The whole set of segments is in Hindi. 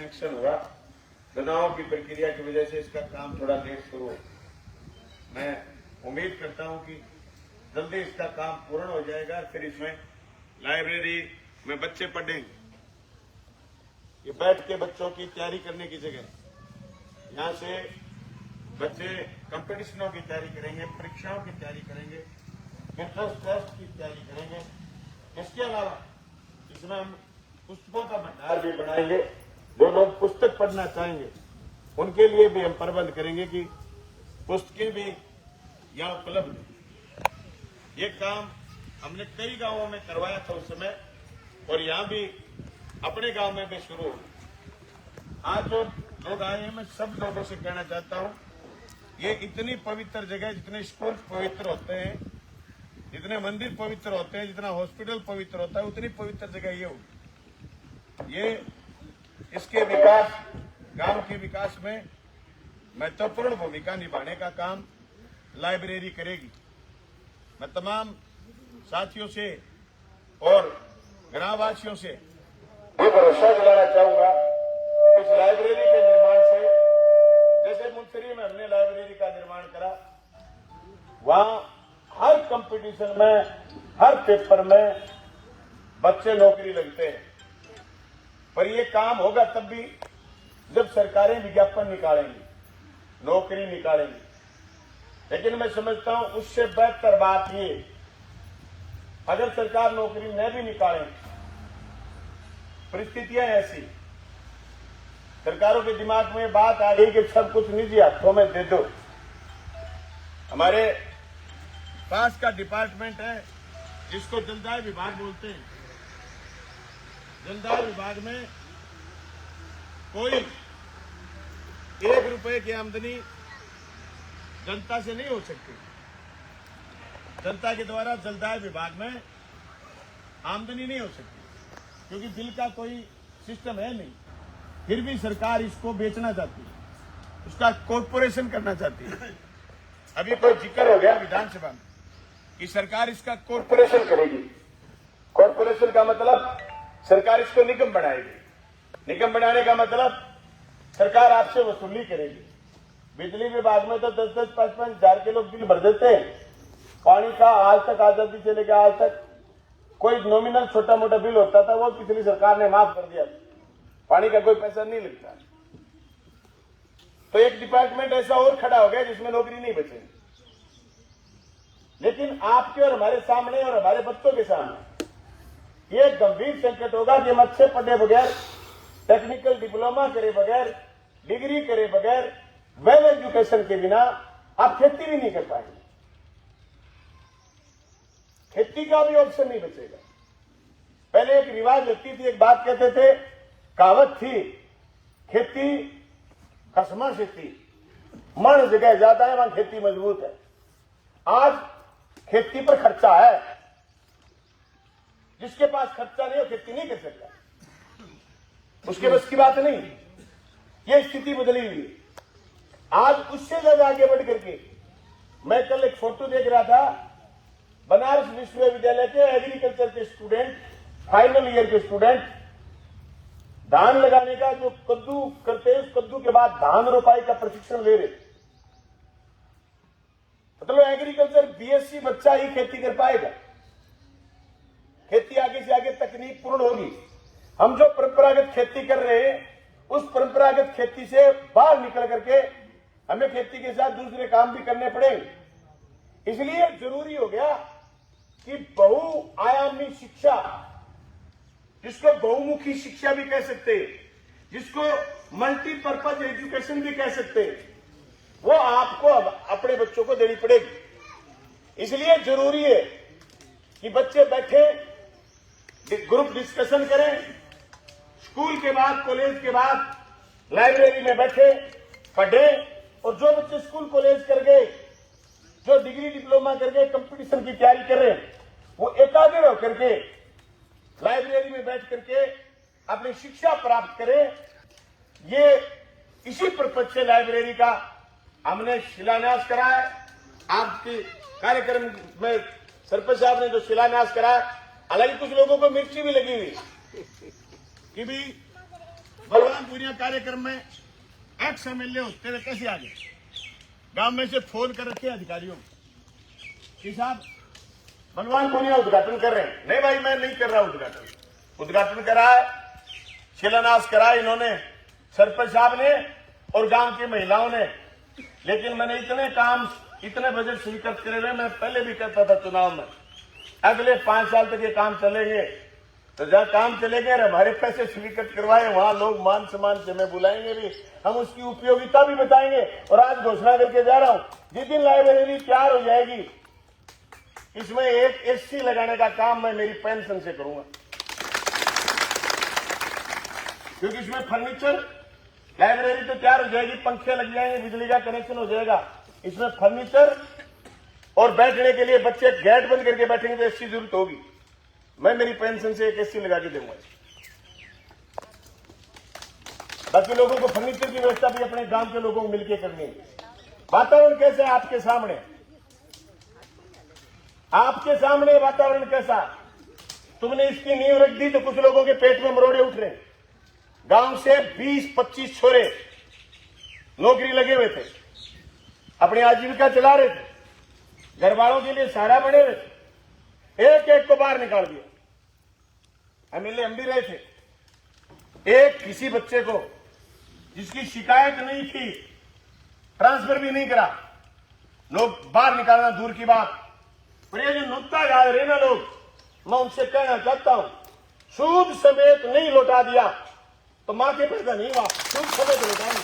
सैंक्शन हुआ। चुनाव की प्रक्रिया की वजह से इसका काम थोड़ा लेट शुरू हो। मैं उम्मीद करता हूं कि जल्दी इसका काम पूर्ण हो जाएगा। फिर इसमें लाइब्रेरी में बच्चे पढ़ेंगे। ये बैठ के बच्चों की तैयारी करने की जगह यहाँ से बच्चे कंपटीशनों की तैयारी करेंगे, परीक्षाओं की तैयारी करेंगे, एंट्रेंस टेस्ट की तैयारी करेंगे। इसके अलावा इसमें हम पुस्तकों का भंडार भी बनाएंगे। जो लोग पुस्तक पढ़ना चाहेंगे उनके लिए भी हम प्रबंध करेंगे कि पुस्तकें भी यहाँ उपलब्ध हैं। ये काम हमने कई गांवों में करवाया था उस समय, और यहाँ भी अपने गांव में भी शुरू हो। आज जो लोग आए हैं, मैं सब लोगों से कहना चाहता हूँ, ये इतनी पवित्र जगह, जितने स्कूल पवित्र होते हैं, जितने मंदिर पवित्र होते हैं, जितना हॉस्पिटल पवित्र होता है, उतनी पवित्र जगह ये होगी। ये इसके विकास, गांव के विकास में महत्वपूर्ण भूमिका निभाने का काम लाइब्रेरी करेगी। मैं तमाम साथियों से और ग्रामवासियों से ये भरोसा दिलाना चाहूंगा, इस लाइब्रेरी के निर्माण से, जैसे मुंसरी में हमने लाइब्रेरी का निर्माण करा, वहां हर कंपटीशन में, हर पेपर में बच्चे नौकरी लगते हैं। पर ये काम होगा तब भी जब सरकारें विज्ञापन निकालेंगी, नौकरी निकालेंगी। लेकिन मैं समझता हूं उससे बेहतर बात ये, अगर सरकार नौकरी न भी निकाले, परिस्थितियां ऐसी, सरकारों के दिमाग में बात आ गई कि सब कुछ निजी हाथों में दे दो। हमारे पास का डिपार्टमेंट है जिसको जलदाय विभाग बोलते हैं। जलदाय विभाग में कोई 1 रुपए की आमदनी जनता से नहीं हो सकती। जनता के द्वारा जलदाय विभाग में आमदनी नहीं हो सकती, क्योंकि बिल का कोई सिस्टम है नहीं। फिर भी सरकार इसको बेचना चाहती है, उसका कॉर्पोरेशन करना चाहती है। अभी कोई जिक्र हो गया विधानसभा में कि सरकार इसका कॉर्पोरेशन करेगी। कॉर्पोरेशन का मतलब सरकार इसको निगम बनाएगी। निगम बनाने का मतलब सरकार आपसे वसूली करेगी। बिजली विभाग में तो 10-10, 5-5 हजार के लोग बिल भर देते हैं। पानी का आज तक, आजादी से लेकर आज तक कोई नॉमिनल छोटा मोटा बिल होता था, वो पिछली सरकार ने माफ कर दिया। पानी का कोई पैसा नहीं लगता। तो एक डिपार्टमेंट ऐसा और खड़ा हो गया जिसमें नौकरी नहीं बचेगी। लेकिन आपके और हमारे सामने और हमारे बच्चों के सामने ये गंभीर संकट होगा कि हम अच्छे पढ़े बगैर, टेक्निकल डिप्लोमा करे बगैर, डिग्री करे बगैर, वेल एजुकेशन के बिना आप खेती भी नहीं कर पाएंगे। खेती का भी ऑप्शन नहीं बचेगा। पहले एक रिवाज लगती थी, एक बात कहते थे, कहावत थी, खेती कसमा से थी, मन जगह ज्यादा है वहां खेती मजबूत है। आज खेती पर खर्चा है, जिसके पास खर्चा नहीं हो खेती नहीं कर सकता, उसके बस की बात नहीं। ये स्थिति बदली हुई। आज उससे ज्यादा आगे बढ़ करके, मैं कल एक फोटो देख रहा था, बनारस विश्वविद्यालय के एग्रीकल्चर के स्टूडेंट, फाइनल ईयर के स्टूडेंट, धान लगाने का जो कद्दू करते हैं, उस कद्दू के बाद धान रोपाई का प्रशिक्षण ले रहे। मतलब एग्रीकल्चर बीएससी बच्चा ही खेती कर पाएगा। खेती आगे से आगे तकनीक पूर्ण होगी। हम जो परंपरागत खेती कर रहे हैं, उस परंपरागत खेती से बाहर निकल करके हमें खेती के साथ दूसरे काम भी करने पड़ेंगे। इसलिए जरूरी हो गया कि बहुआयामी शिक्षा, जिसको बहुमुखी शिक्षा भी कह सकते हैं, जिसको मल्टीपर्पज एजुकेशन भी कह सकते हैं, वो आपको अपने बच्चों को देनी पड़ेगी। इसलिए जरूरी है कि बच्चे बैठे, ग्रुप डिस्कशन करें, स्कूल के बाद, कॉलेज के बाद लाइब्रेरी में बैठे पढ़ें। और जो बच्चे स्कूल कॉलेज कर गए, जो डिग्री डिप्लोमा कर गए, कंपटीशन की तैयारी कर रहे हैं, वो एकाग्र होकर के लाइब्रेरी में बैठ करके अपनी शिक्षा प्राप्त करें। ये इसी पर्पज से लाइब्रेरी का हमने शिलान्यास करा है। आपके कार्यक्रम में सरपंच साहब ने जो शिलान्यास करा, हालांकि कुछ लोगों को मिर्ची भी लगी हुई कि भी बलवान पुनिया कार्यक्रम में एक्स एमएलए होते हुए कैसे आ गए? गांव में से फोन कर रखे अधिकारियों कि साहब बलवान पुनिया उद्घाटन कर रहे हैं। नहीं भाई, मैं नहीं कर रहा उद्घाटन। उद्घाटन करा है, शिलान्यास करा इन्होंने, सरपंच साहब ने और गांव की महिलाओं ने। लेकिन मैंने इतने बजट स्वीकृत करे हुए, मैं पहले भी कहता था चुनाव में, अगले 5 साल तक ये काम चलेंगे। तो जहां काम चलेंगे और हमारे पैसे स्वीकृत करवाए, वहां लोग मान सम्मान से हमें बुलाएंगे भी, हम उसकी उपयोगिता भी बताएंगे। और आज घोषणा करके जा रहा हूं, जिस दिन लाइब्रेरी तैयार हो जाएगी, इसमें एक एसी लगाने का काम मैं मेरी पेंशन से करूंगा। क्योंकि इसमें फर्नीचर, लाइब्रेरी तो तैयार हो जाएगी, पंखे लग जाएंगे, बिजली का कनेक्शन हो जाएगा, इसमें फर्नीचर और बैठने के लिए बच्चे गेट बंद करके बैठेंगे तो एसी जरूरत होगी। मैं मेरी पेंशन से एक एसी लगा के दूंगा। बाकी लोगों को फर्नीचर की व्यवस्था भी अपने गांव के लोगों को मिलकर करनी है। वातावरण कैसा है आपके सामने? आपके सामने वातावरण कैसा? तुमने इसकी नींव रख दी तो कुछ लोगों के पेट में मरोड़े उठ रहे। गांव से 20-25 छोरे नौकरी लगे हुए थे, अपनी आजीविका चला रहे थे, घर वालों के लिए सहारा बने हुए थे, एक एक को बाहर निकाल दिया। एमएलए हम भी रहे थे। एक किसी बच्चे को जिसकी शिकायत नहीं थी, ट्रांसफर भी नहीं करा, लोग बाहर निकालना दूर की बात। पर ये जो नुकता जा रहे ना लोग, मैं उनसे कहना चाहता हूं, सूद समेत नहीं लौटा दिया तो मां के पैदा नहीं हुआ, सूद समेत लौटाएंगे।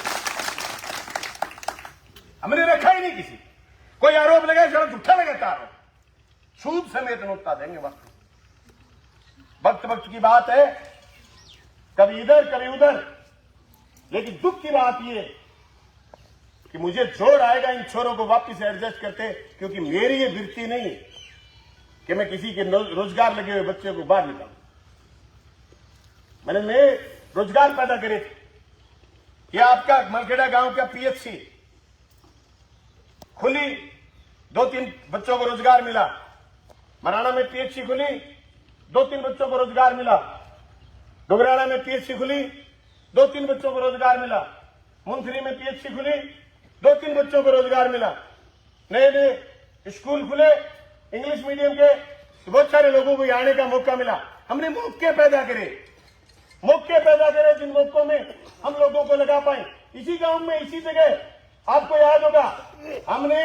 हमने रखा ही नहीं किसी, कोई आरोप लगाए जरा झूठा लगाता आरोप, सूद समेत नुकता देंगे। वक्त की बात है, कभी इधर कभी उधर। लेकिन दुख की बात यह कि मुझे जोर आएगा इन छोरों को वापस एडजस्ट करते, क्योंकि मेरी ये वृत्ति नहीं कि मैं किसी के रोजगार लगे हुए बच्चे को बाहर निकालूं। मैंने रोजगार पैदा करे थे कि आपका मलखेड़ा गांव का पीएचसी खुली, 2-3 बच्चों को रोजगार मिला। मराना में पीएचसी खुली, 2-3 बच्चों को रोजगार मिला। डुगराना में पीएचसी खुली, 2-3 बच्चों को रोजगार मिला। मुंथरी में पीएचसी खुली, 2-3 बच्चों को रोजगार मिला। नए नए स्कूल खुले इंग्लिश मीडियम के, बहुत सारे लोगों को आने का मौका मिला। हमने मौके पैदा करे, जिन मौकों में हम लोगों को लगा पाए। इसी गांव में, इसी जगह आपको याद होगा, हमने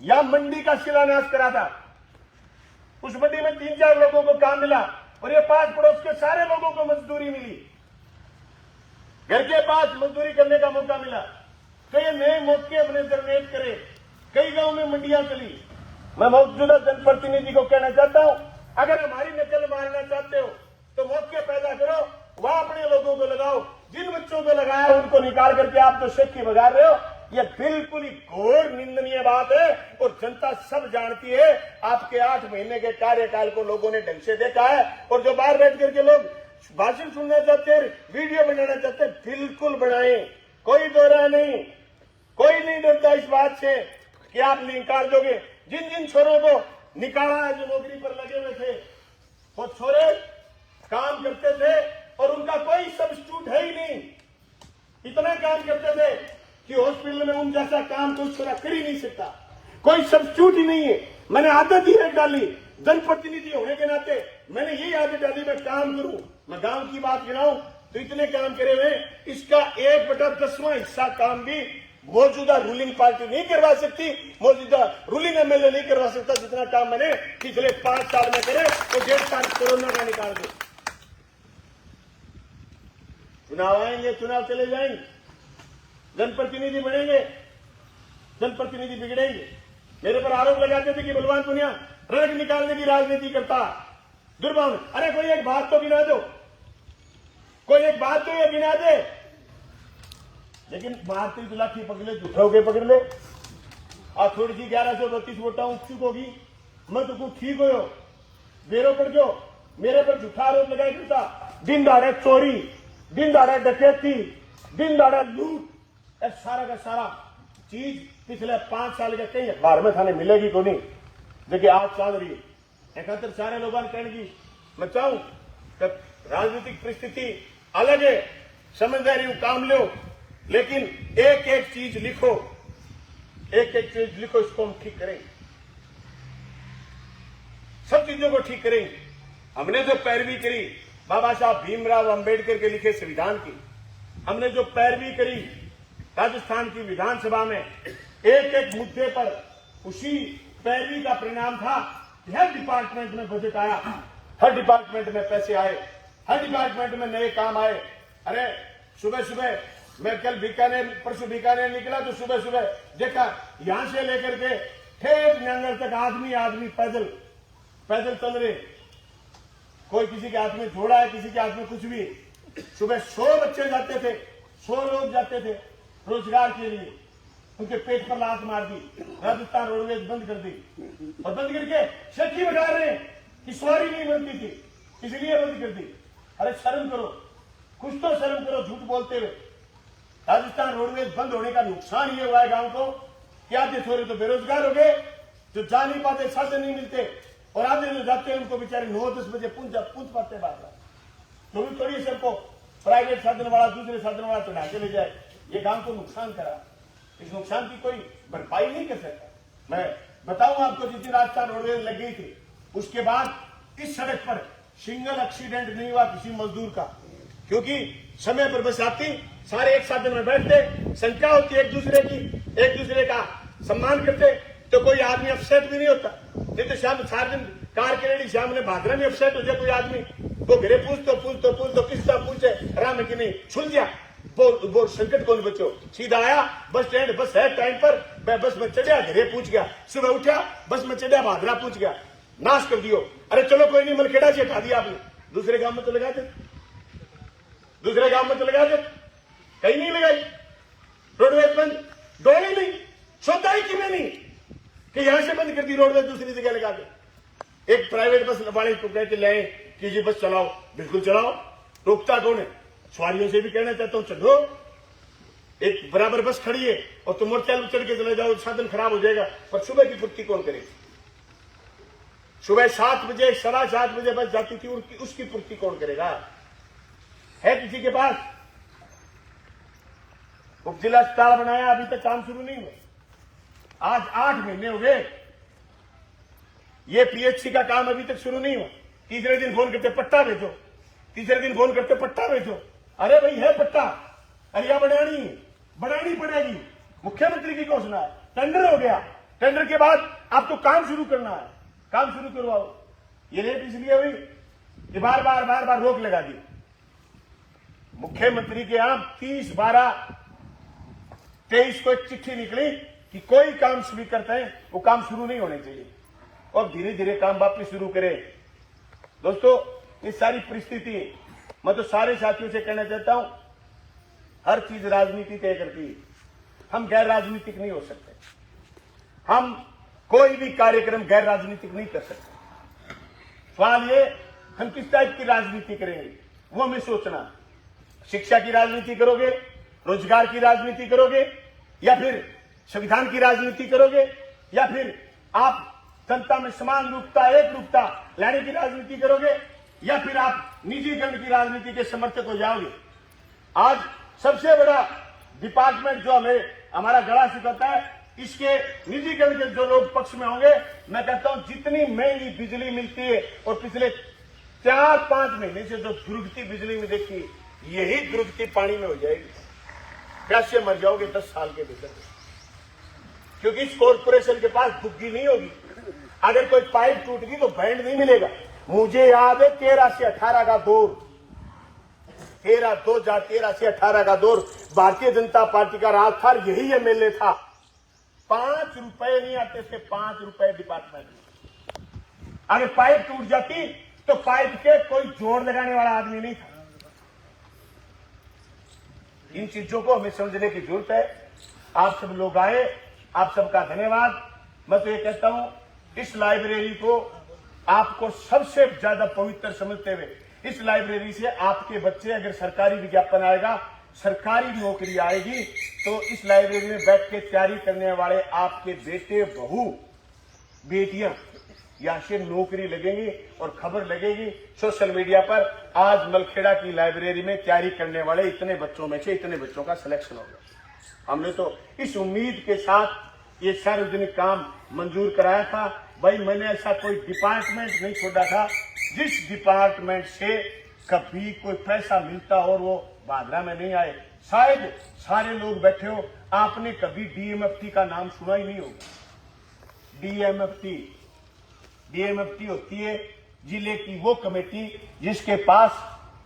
यहां मंडी का शिलान्यास करा था। उस मंडी में 3-4 लोगों को काम मिला और ये 5 पड़ोस के सारे लोगों को मजदूरी मिली, घर के पास मजदूरी करने का मौका मिला। कई नए मौके अपने जनरेट करे, कई गांव में मंडियां चली। मैं मौजूदा जनप्रतिनिधि को कहना चाहता हूं, अगर हमारी नकल मारना चाहते हो तो मौके पैदा करो, वहां अपने लोगों को लगाओ। जिन बच्चों को लगाया उनको निकाल करके आप जो शेखी बगा रहे हो, यह बिल्कुल ही घोर निंदनीय बात है। और जनता सब जानती है, आपके 8 महीने के कार्यकाल को लोगों ने ढंग से देखा है। और जो बाहर बैठ करके लोग भाषण सुनना चाहते हैं, वीडियो बनाना चाहते हैं, बिल्कुल बनाएं, कोई दो राय नहीं। कोई नहीं डरता इस बात से कि आप निकाल दोगे। जिन जिन छोरों को निकाला है, जो नौकरी पर लगे हुए थे, वो छोरे काम करते थे और उनका कोई सब्स्टिट्यूट है ही नहीं। इतना काम करते थे कि हॉस्पिटल में उन जैसा काम कोई छोरा कर ही नहीं सकता, कोई सब्स्टिट्यूट ही नहीं है। मैंने आदत ही एक डाली, जनप्रतिनिधि होने के नाते मैंने यही आदत डाली, मैं काम करूं। मैं गांव की बात गिनाऊं तो इतने काम करे हुए, इसका 1/10वां हिस्सा काम भी मौजूदा रूलिंग पार्टी नहीं करवा सकती, मौजूदा रूलिंग एमएलए नहीं करवा सकता, जितना काम मैंने पिछले 5 साल में करे। तो 1.5 साल कोरोना का निकाल दो। चुनाव आएंगे, चुनाव चले जाएंगे, जनप्रतिनिधि बनेंगे, जनप्रतिनिधि बिगड़ेंगे। मेरे पर आरोप लगाते थे कि बलवान पुनिया रंग निकालने की राजनीति करता, दुर्भावना। अरे कोई एक बात तो गिना दो, कोई एक बात तो ये गिना दे। लेकिन मारते तो लाठी पकड़ ले, झूठा होके पकड़ ले। और थोड़ी सी 1132 वोटा उत्सुक होगी, मैं तो कुछ ठीक हो बेरो पर जो मेरे पर झूठा आरोप लगाया करता, दिन दहाड़े चोरी, दिन दहाड़े डकैती, दिन दहाड़े लूट, सारा का सारा चीज पिछले 5 साल के कई अखबार में थाने मिलेगी को नहीं। देखिए आज चल रही है, 71 सारे लोगों कहने की मैं चाहूं कि राजनीतिक परिस्थिति अलग है, समझदारी काम लो, लेकिन एक एक चीज लिखो, एक एक चीज लिखो, इसको हम ठीक करेंगे, सब चीजों को ठीक करेंगे। हमने जो पैरवी करी बाबा साहब भीमराव अंबेडकर के लिखे संविधान की, हमने जो पैरवी करी राजस्थान की विधानसभा में एक एक मुद्दे पर, उसी पैरवी का परिणाम था कि हर डिपार्टमेंट में बजट आया, हर डिपार्टमेंट में पैसे आए, हर डिपार्टमेंट में नए काम आए। अरे सुबह सुबह मैं कल बीकानेर, परसों बीकानेर निकला तो सुबह सुबह देखा यहां से लेकर के ठेठ नंगल तक आदमी आदमी पैदल पैदल चल रहे, कोई किसी के हाथ में झोला है, किसी के हाथ में कुछ भी। सुबह 100 बच्चे जाते थे, 100 लोग जाते थे रोजगार के लिए, उनके पेट पर लात मार दी, राजस्थान रोडवेज बंद कर दी, और बंद करके शर्ती बता रहे हैं कि सवारी नहीं बनती थी इसलिए बंद कर दी। अरे शर्म करो, कुछ तो शर्म करो झूठ बोलते हुए। राजस्थान रोडवेज बंद होने का नुकसान ये हुआ है गांव को कि आधे छोरे तो बेरोजगार हो गए, जो जा नहीं पाते, साधन नहीं मिलते, और आधे जो जाते हैं उनको बेचारे 9-10 बजे पूछ पाते बात। तो भी थोड़ी सबको प्राइवेट साधन वाला दूसरे साधन वाला चढ़ा के ले जाए, ये गांव को नुकसान करा। इस नुकसान की कोई भरपाई नहीं कर सकता। मैं बताऊं आपको, जिस दिन राजस्थान रोडवेज लग गई थी उसके बाद इस सड़क पर सिंगल एक्सीडेंट नहीं हुआ किसी मजदूर का, क्योंकि समय पर बस आती, सारे एक साधन में बैठते, संख्या होती एक दूसरे की, एक दूसरे का सम्मान करते, तो कोई आदमी अपसेट भी नहीं होता। नहीं तो शाम 4 दिन कार के रेडी शाम ने भादरा में अपसेट हो जाए कोई आदमी, वो घरे पूछ किसका पूछे राम की नहीं छुल गया, वो संकट कौन बचो। सीधा आया बस स्टैंड, बस है टाइम पर, बस में चढ़िया घरे पूछ गया, सुबह उठा बस में चढ़िया भादरा पूछ गया, नाश कर दियो। अरे चलो कोई नहीं, मलखेड़ा से हटा दिया आपने, दूसरे गांव में तो लगा दे, दूसरे गांव में तो लगा दे, कहीं नहीं लगाई। रोडवेज बंद, डोली नहीं, सोताई की नहीं कि यहां से बंद कर दी, रोडवेज दूसरी जगह लगा दे। एक प्राइवेट बस वाले को कहते लाए कि जी बस चलाओ, बिल्कुल चलाओ, रोकता कौन है? सवारियों से भी कहना चाहता हूं चढ़ो, एक बराबर बस खड़ी है और तुम मोटरसाइकिल चढ़ के चले जाओ, साधन खराब हो जाएगा। पर सुबह की पूर्ति कौन करेगा? सुबह 7 बजे 7:15 बजे बस जाती थी, उसकी पूर्ति कौन करेगा? है किसी के पास? उप जिला अस्पताल बनाया, अभी तक काम शुरू नहीं हुआ, आज 8 महीने हो गए, ये पीएचसी का काम अभी तक शुरू नहीं हुआ। तीसरे दिन फोन करते पट्टा भेजो, तीसरे दिन फोन करते पट्टा भेजो। अरे भाई है पट्टा, अरे या बढ़ानी पड़ेगी, मुख्यमंत्री की घोषणा है, टेंडर हो गया, टेंडर के बाद आपको काम शुरू करना है, काम शुरू करवाओ। ये लेट इसलिए हुई कि बार बार रोक लगा दी। मुख्यमंत्री के यहां 30/12/23 को एक चिट्ठी निकली कि कोई काम शुरू करते हैं वो काम शुरू नहीं होने चाहिए, और धीरे धीरे काम वापस शुरू करें। दोस्तों, इस सारी परिस्थिति मैं तो सारे साथियों से कहना चाहता हूं, हर चीज राजनीति तय करती है, हम गैर राजनीतिक नहीं हो सकते, हम कोई भी कार्यक्रम गैर राजनीतिक नहीं कर सकते। सवाल ये हम किस टाइप की राजनीति करेंगे वो हमें सोचना। शिक्षा की राजनीति करोगे, रोजगार की राजनीति करोगे, या फिर संविधान की राजनीति करोगे, या फिर आप जनता में समान रूपता एक रूपता लाने की राजनीति करोगे, या फिर आप निजीकरण की राजनीति के समर्थक हो जाओगे। आज सबसे बड़ा डिपार्टमेंट जो हमारा गला सुखाता है, इसके निजीकरण के जो लोग पक्ष में होंगे, मैं कहता हूं जितनी महंगी बिजली मिलती है और पिछले 4-5 महीने से जो दुर्गति बिजली में देखी, यही दुर्गति पानी में हो जाएगी, प्यासे मर जाओगे 10 साल के भीतर, क्योंकि इस कॉर्पोरेशन के पास बुद्धि नहीं होगी। अगर कोई पाइप टूट गई तो बैंड नहीं मिलेगा। मुझे याद है 13 से 18 का दौर, 13 से 18 का दौर भारतीय जनता पार्टी का राज था, यही एमएलए था। 5 रुपए नहीं आते थे, 5 रुपए डिपार्टमेंट में। अगर पाइप टूट जाती तो पाइप के कोई जोड़ लगाने वाला आदमी नहीं था। इन चीजों को हमें समझने की जरूरत है। आप सब लोग आए, आप सबका धन्यवाद। मैं तो ये कहता हूं, इस लाइब्रेरी को आपको सबसे ज्यादा पवित्र समझते हुए, इस लाइब्रेरी से आपके बच्चे, अगर सरकारी विज्ञापन आएगा, सरकारी नौकरी आएगी, तो इस लाइब्रेरी में बैठ के तैयारी करने वाले आपके बेटे, बहू, बेटियां, या से नौकरी लगेगी और खबर लगेगी सोशल मीडिया पर। आज मलखेड़ा की लाइब्रेरी में तैयारी करने वाले इतने बच्चों में से इतने बच्चों का सिलेक्शन हो गया। हमने तो इस उम्मीद के साथ ये सार्वजनिक काम मंजूर कराया था। भाई मैंने ऐसा कोई डिपार्टमेंट नहीं छोड़ा था जिस डिपार्टमेंट से कभी कोई पैसा मिलता और वो भादरा में नहीं आए। शायद सारे लोग बैठे हो, आपने कभी डीएमएफटी का नाम सुना ही नहीं होगा। डीएमएफटी होती है जिले की वो कमेटी जिसके पास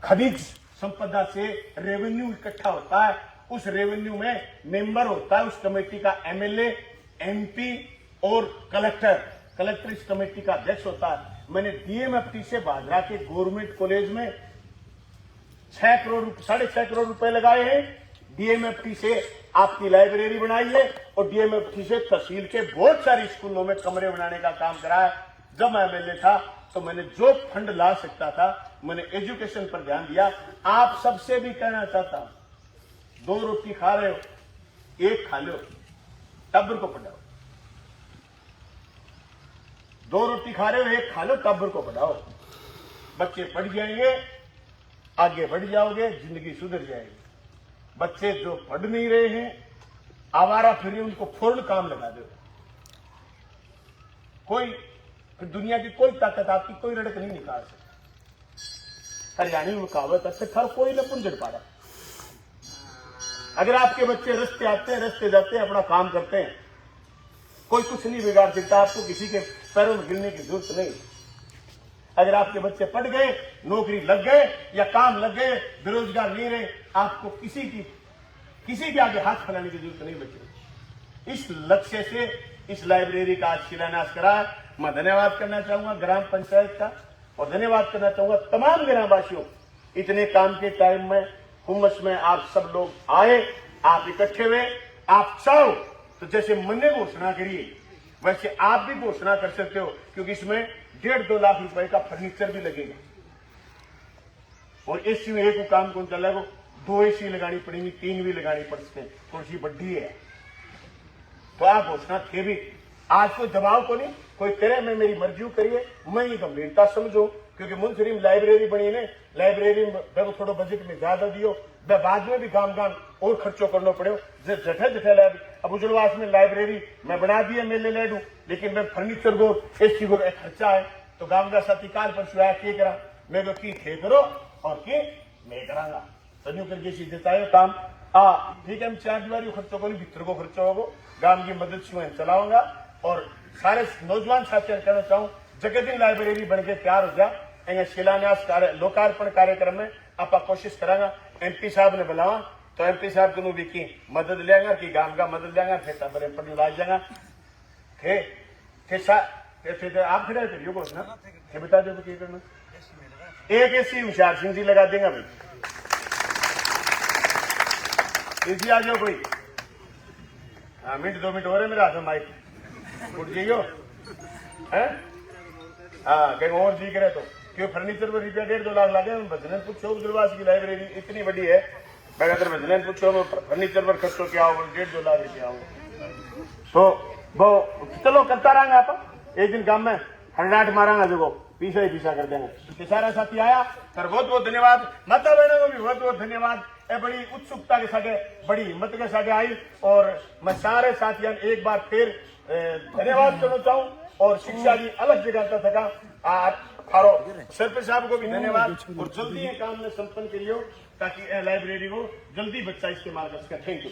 खनिज संपदा से रेवेन्यू इकट्ठा होता है। उस रेवेन्यू में मेंबर होता है उस कमेटी का एमएलए, एमपी और कलेक्टर इस कमेटी का अध्यक्ष होता है। मैंने डीएमएफटी से भादरा के गवर्नमेंट कॉलेज में 6.5 करोड़ रुपए लगाए हैं। डीएमएफटी से आपकी लाइब्रेरी बनाई है और डीएमएफटी से तहसील के बहुत सारे स्कूलों में कमरे बनाने का काम करा है। जब मैं एमएलए था तो मैंने जो फंड ला सकता था मैंने एजुकेशन पर ध्यान दिया। आप सबसे भी कहना चाहता हूं, 2 रोटी खा रहे हो, 1 खा लो, टब्बर को पढ़ाओ। 2 रोटी खा रहे हो, 1 खा लो, टब्बर को पढ़ाओ। बच्चे पढ़ जाएंगे, आगे बढ़ जाओगे, जिंदगी सुधर जाएगी। बच्चे जो पढ़ नहीं रहे हैं, आवारा फिर उनको फौरन काम लगा दो। कोई दुनिया की कोई ताकत आपकी कोई रड़क नहीं निकाल सकती। हरियाणी में कहावत है, हर कोई न पुंजड़ पाड़ा। अगर आपके बच्चे रस्ते आते हैं, रस्ते जाते हैं, अपना काम करते हैं, कोई कुछ नहीं बिगाड़ सकता। आपको किसी के पैरों में गिरने की जरूरत नहीं। अगर आपके बच्चे पढ़ गए, नौकरी लग गए या काम लग गए, बेरोजगार नहीं रहे, आपको किसी के आगे हाथ फैलाने की जरूरत नहीं बची। इस लक्ष्य से इस लाइब्रेरी का आज शिलान्यास करा। मैं धन्यवाद करना चाहूंगा ग्राम पंचायत का और धन्यवाद करना चाहूंगा तमाम ग्रामवासियों। इतने काम के टाइम में हुमस में आप सब लोग आए, आप इकट्ठे हुए। आप चाहो तो जैसे मैंने घोषणा करी वैसे आप भी घोषणा कर सकते हो, क्योंकि इसमें 1.5-2 लाख रुपए का फर्नीचर भी लगेगा। और एसी में एक काम कौन चल रहा है, 2 एसी लगानी पड़ेगी, 3 भी लगानी पड़ सकते हैं, थोड़ी सी बड्डी है। तो आप घोषणा थे भी। आज कोई दबाव को नहीं, कोई करे मैं मेरी मर्जी करिए, मैं ये गंभीरता समझू। क्योंकि मुंसिफ लाइब्रेरी बनी ने, लाइब्रेरी में थोड़ा बजट में ज्यादा दियो, बाद में भी काम और खर्चो करना पड़े। जठे लाइब्रेरी अब उजलवास में लाइब्रेरी मैं बना दिए, मेले ले लू, लेकिन मैं फर्नीचर को एसी को खर्चा है। तो गांव का साथी काल परसों आया के करा, मैं की थे करो और की मैं करांगा तनु करके सीधे चाहे काम। ठीक है, हम 4 दीवारी खर्चों को नहीं, भीतर को खर्चा होगा, गांव की मदद से मैं चलाऊंगा। और सारे नौजवान साथियों कहना चाहूँ, जगह लाइब्रेरी बन के तैयार हो जा। शिलान्यास लोकार्पण कार्यक्रम में आप कोशिश करांगा। एमपी साहब ने बुलावा तो एमपी साहब को भी की मदद लेंगा कि गांव का मदद लेंगा, फिर बड़े पढ़ने लाग जाएगा। थे आप खड़े करियो बोस ना, बता दो क्या करना। एक एसी होशियार सिंह जी लगा देगा भाई, एसी आ जाओ कोई। हाँ, 1-2 मिनट हो रहे मेरा हाथ में माइक उठ जाइयो है। हाँ, कहीं और जी करे तो क्यों फर्नीचर पर रुपया 1.5-2 लाख लागे। भजन पूछो उजलवास की लाइब्रेरी इतनी बड़ी है, अगर भजन पूछो फर्नीचर पर खर्चो क्या होगा, 1.5-2 लाख रुपया होगा। तो वो चलो करता रहेंगे आप। एक दिन काम में हंडाट मारांगा, जो पीछा ही पीछा कर देंगे। सारा साथी आया पर बहुत बहुत धन्यवाद। माता बहनों को भी बहुत बहुत धन्यवाद। बड़ी उत्सुकता के साथ, बड़ी हिम्मत के साथ आई और मैं सारे साथियों एक बार फिर धन्यवाद करना चाहूँ। और शिक्षा की अलग जगह का थका खारो सरपंच साहब को भी धन्यवाद। और जल्दी ये काम में संपन्न करियो ताकि लाइब्रेरी को जल्दी बच्चा इस्तेमाल कर सके। Thank you.